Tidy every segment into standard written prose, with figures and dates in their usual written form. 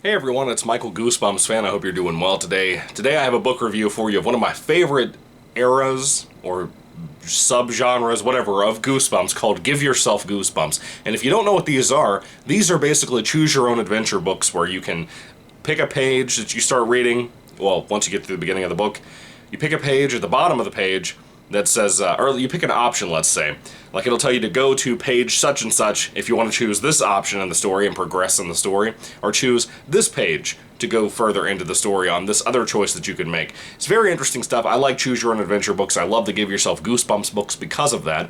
Hey everyone, it's Michael GoosebumpsFan. I hope you're doing well today. Today I have a book review for you of one of my favorite eras or subgenres, whatever, of Goosebumps called Give Yourself Goosebumps. And if you don't know what these are basically choose your own adventure books where you can pick a page that you start reading. Well, once you get to the beginning of the book, you pick a page at the bottom of the page that says, or you pick an option, let's say. Like it'll tell you to go to page such and such if you want to choose this option in the story and progress in the story, or choose this page to go further into the story on this other choice that you can make. It's very interesting stuff. I like choose your own adventure books. I love the Give Yourself Goosebumps books because of that.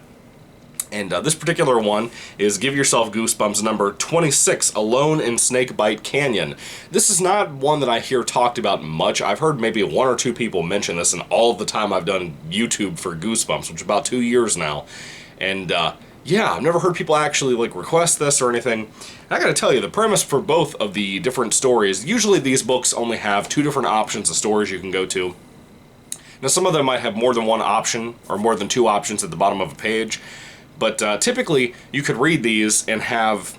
And this particular one is Give Yourself Goosebumps number 26, Alone in Snakebite Canyon. This is not one that I hear talked about much. I've heard maybe one or two people mention this in all of the time I've done YouTube for Goosebumps, which is about 2 years now. And yeah, I've never heard people actually request this or anything. I gotta tell you, the premise for both of the different stories, usually these books only have two different options of stories you can go to. Now some of them might have more than one option or more than two options at the bottom of a page. But typically, you could read these and have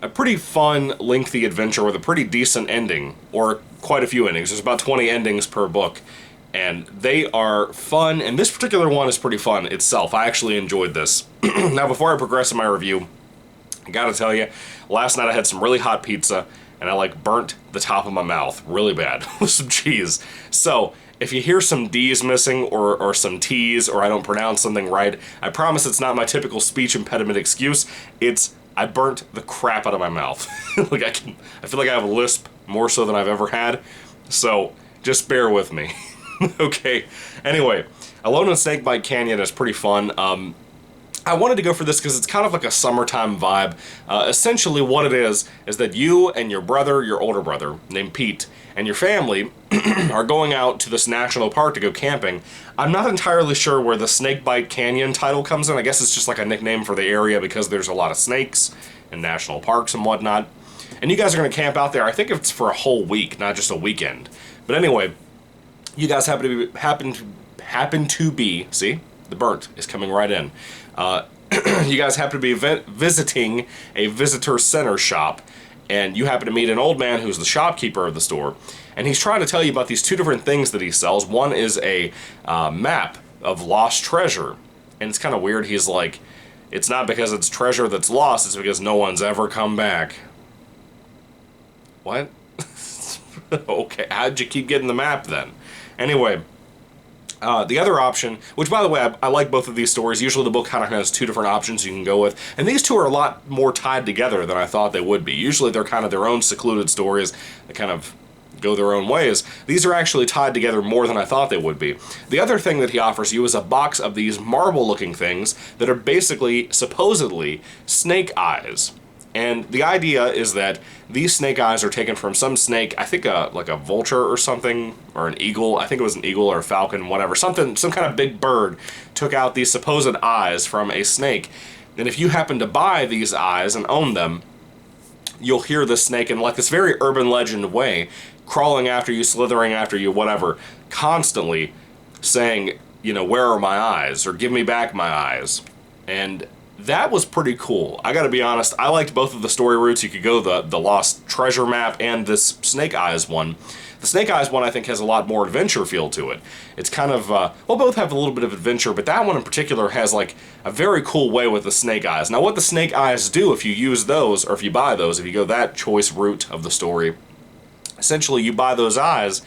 a pretty fun, lengthy adventure with a pretty decent ending, or quite a few endings. There's about 20 endings per book, and they are fun, and this particular one is pretty fun itself. I actually enjoyed this. Now, before I progress in my review, I gotta tell you, last night I had some really hot pizza, and I burnt the top of my mouth really bad with some cheese. So, if you hear some D's missing or some T's or I don't pronounce something right, I promise it's not my typical speech impediment excuse. It's I burnt the crap out of my mouth. I feel like I have a lisp more so than I've ever had. So just bear with me. Okay. Anyway, Alone in Snakebite Canyon is pretty fun. I wanted to go for this because it's kind of like a summertime vibe. Essentially what it is that you and your brother, your older brother, named Pete, and your family are going out to this national park to go camping. I'm not entirely sure where the Snakebite Canyon title comes in. I guess it's just like a nickname for the area because there's a lot of snakes and national parks and whatnot. And you guys are going to camp out there. I think it's for a whole week, not just a weekend. But anyway, you guys happen to be, see, the burnt is coming right in. You guys happen to be visiting a visitor center shop, and you happen to meet an old man who's the shopkeeper of the store, and he's trying to tell you about these two different things that he sells. One is a map of lost treasure, and it's kind of weird. He's like, it's not because it's treasure that's lost, it's because no one's ever come back. What? Okay, how'd you keep getting the map then? Anyway, the other option, which by the way, I like both of these stories. Usually the book kind of has two different options you can go with. And these two are a lot more tied together than I thought they would be. Usually they're kind of their own secluded stories that kind of go their own ways. These are actually tied together more than I thought they would be. The other thing that he offers you is a box of these marble-looking things that are basically, supposedly, snake eyes. And the idea is that these snake eyes are taken from some snake, I think like a vulture or something, or an eagle. I think it was an eagle or a falcon, whatever. Some kind of big bird took out these supposed eyes from a snake. And if you happen to buy these eyes and own them, you'll hear the snake in this very urban legend way, crawling after you, slithering after you, whatever, constantly saying, where are my eyes? Or give me back my eyes. And that was pretty cool. I gotta be honest, I liked both of the story routes. You could go the Lost Treasure map and this Snake Eyes one. The Snake Eyes one, I think, has a lot more adventure feel to it. It's kind of, both have a little bit of adventure, but that one in particular has, a very cool way with the Snake Eyes. Now, what the Snake Eyes do, if you use those, or if you buy those, if you go that choice route of the story, essentially you buy those eyes,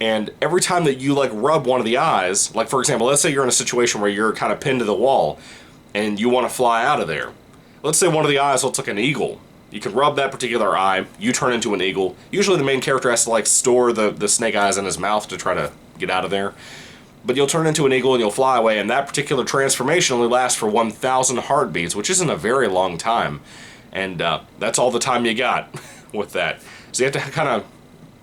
and every time that you, rub one of the eyes, for example, let's say you're in a situation where you're kind of pinned to the wall, and you want to fly out of there. Let's say one of the eyes looks like an eagle. You can rub that particular eye, you turn into an eagle. Usually the main character has to store the snake eyes in his mouth to try to get out of there. But you'll turn into an eagle and you'll fly away, and that particular transformation only lasts for 1,000 heartbeats, which isn't a very long time. And that's all the time you got with that. So you have to kind of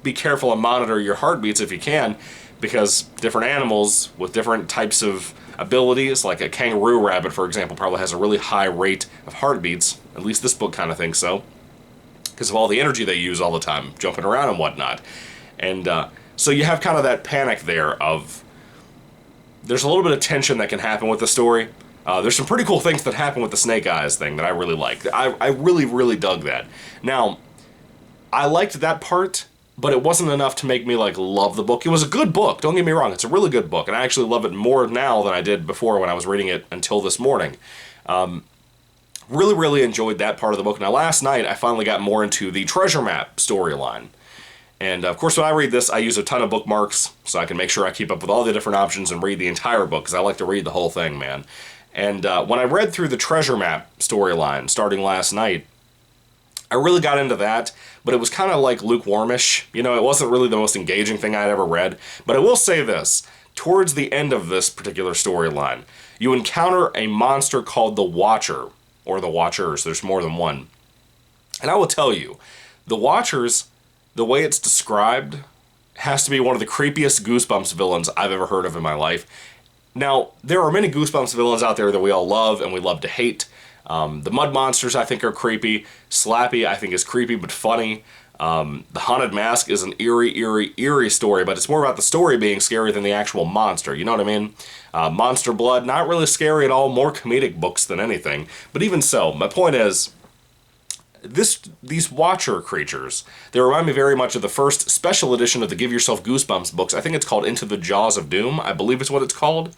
be careful and monitor your heartbeats if you can, because different animals with different types of abilities, like a kangaroo rabbit, for example, probably has a really high rate of heartbeats. At least this book kind of thinks so, because of all the energy they use all the time, jumping around and whatnot. And so you have kind of that panic there of, there's a little bit of tension that can happen with the story. There's some pretty cool things that happen with the snake eyes thing that I really liked. I really, really dug that. Now, I liked that part, but it wasn't enough to make me, like, love the book. It was a good book, don't get me wrong. It's a really good book, and I actually love it more now than I did before when I was reading it until this morning. Really, really enjoyed that part of the book. Now, last night, I finally got more into the treasure map storyline. And, of course, when I read this, I use a ton of bookmarks so I can make sure I keep up with all the different options and read the entire book, because I like to read the whole thing, man. And when I read through the treasure map storyline starting last night, I really got into that, but it was kind of like lukewarmish. You know, it wasn't really the most engaging thing I'd ever read. But I will say this, towards the end of this particular storyline, you encounter a monster called the Watcher, or the Watchers. There's more than one. And I will tell you, the Watchers, the way it's described, has to be one of the creepiest Goosebumps villains I've ever heard of in my life. Now, there are many Goosebumps villains out there that we all love and we love to hate. The Mud Monsters, I think, are creepy. Slappy, I think, is creepy but funny. The Haunted Mask is an eerie story, but it's more about the story being scary than the actual monster, you know what I mean? Monster Blood, not really scary at all, more comedic books than anything. But even so, my point is, these Watcher creatures, they remind me very much of the first special edition of the Give Yourself Goosebumps books. I think it's called Into the Jaws of Doom. I believe it's what it's called.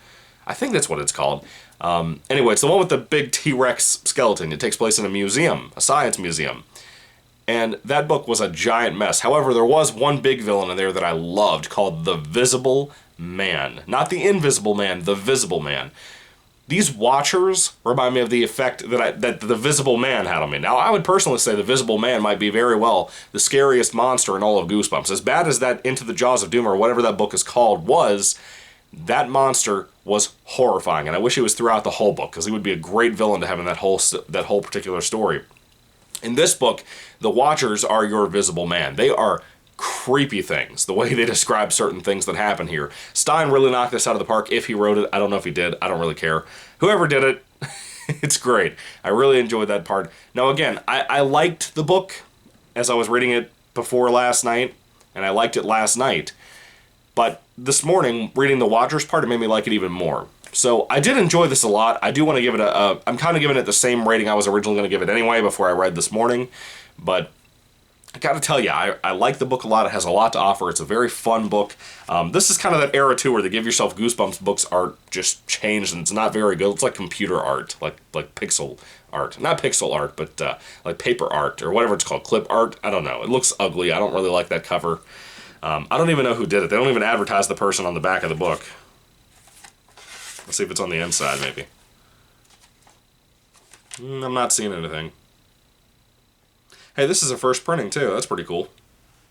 I think that's what it's called. Anyway, it's the one with the big T-Rex skeleton. It takes place in a museum, a science museum. And that book was a giant mess. However, there was one big villain in there that I loved called the Visible Man. Not the Invisible Man, the Visible Man. These Watchers remind me of the effect that the Visible Man had on me. Now, I would personally say the Visible Man might be very well the scariest monster in all of Goosebumps. As bad as that Into the Jaws of Doom, or whatever that book is called, was, that monster was horrifying. And I wish he was throughout the whole book, because he would be a great villain to have in that whole particular story. In this book, the Watchers are your Visible Man. They are creepy things, the way they describe certain things that happen here. Stein really knocked this out of the park. If he wrote it, I don't know if he did. I don't really care. Whoever did it, it's great. I really enjoyed that part. Now again, I liked the book as I was reading it before last night, and I liked it last night. But this morning, reading the Watchers part, it made me like it even more. So I did enjoy this a lot. I do want to give it I'm kind of giving it the same rating I was originally going to give it anyway before I read this morning. But I gotta tell you, I like the book a lot. It has a lot to offer. It's a very fun book. This is kind of that era, too, where the Give Yourself Goosebumps books art just changed, and it's not very good. It's like computer art, like pixel art. Not pixel art, but like paper art, or whatever it's called, clip art. I don't know. It looks ugly. I don't really like that cover. I don't even know who did it. They don't even advertise the person on the back of the book. Let's see if it's on the inside, maybe. I'm not seeing anything. Hey, this is a first printing, too. That's pretty cool.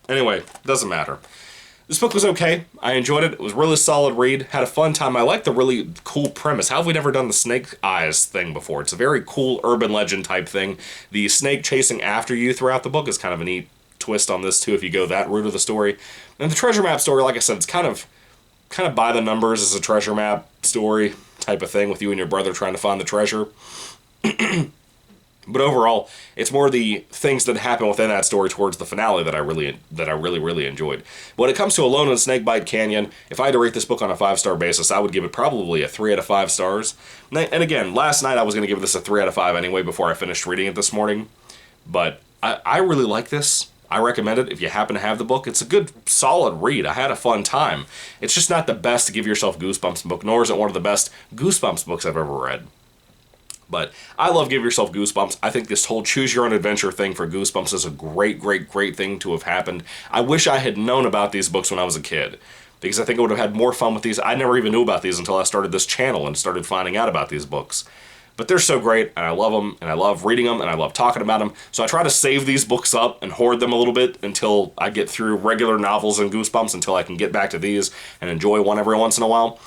Anyway, doesn't matter. This book was okay. I enjoyed it. It was a really solid read. Had a fun time. I like the really cool premise. How have we never done the snake eyes thing before? It's a very cool urban legend type thing. The snake chasing after you throughout the book is kind of a neat twist on this, too, if you go that route of the story. And the treasure map story, like I said, it's kind of by the numbers as a treasure map story type of thing with you and your brother trying to find the treasure. But overall, it's more the things that happen within that story towards the finale that I really enjoyed. When it comes to Alone in Snakebite Canyon, if I had to rate this book on a 5-star basis, I would give it probably a 3 out of 5 stars. And again, last night I was going to give this a 3 out of 5 anyway before I finished reading it this morning. But I really like this. I recommend it if you happen to have the book. It's a good, solid read. I had a fun time. It's just not the best Give Yourself Goosebumps book, nor is it one of the best Goosebumps books I've ever read. But I love Give Yourself Goosebumps. I think this whole choose your own adventure thing for Goosebumps is a great thing to have happened. I wish I had known about these books when I was a kid, because I think I would have had more fun with these. I never even knew about these until I started this channel and started finding out about these books. But they're so great, and I love them, and I love reading them, and I love talking about them. So I try to save these books up and hoard them a little bit until I get through regular novels and Goosebumps, until I can get back to these and enjoy one every once in a while.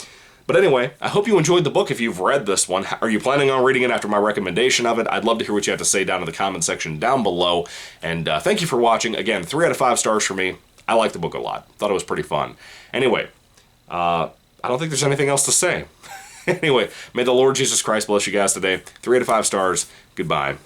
But anyway, I hope you enjoyed the book if you've read this one. Are you planning on reading it after my recommendation of it? I'd love to hear what you have to say down in the comment section down below. And thank you for watching. Again, 3 out of 5 stars for me. I liked the book a lot. Thought it was pretty fun. Anyway, I don't think there's anything else to say. Anyway, may the Lord Jesus Christ bless you guys today. 3 out of 5 stars. Goodbye.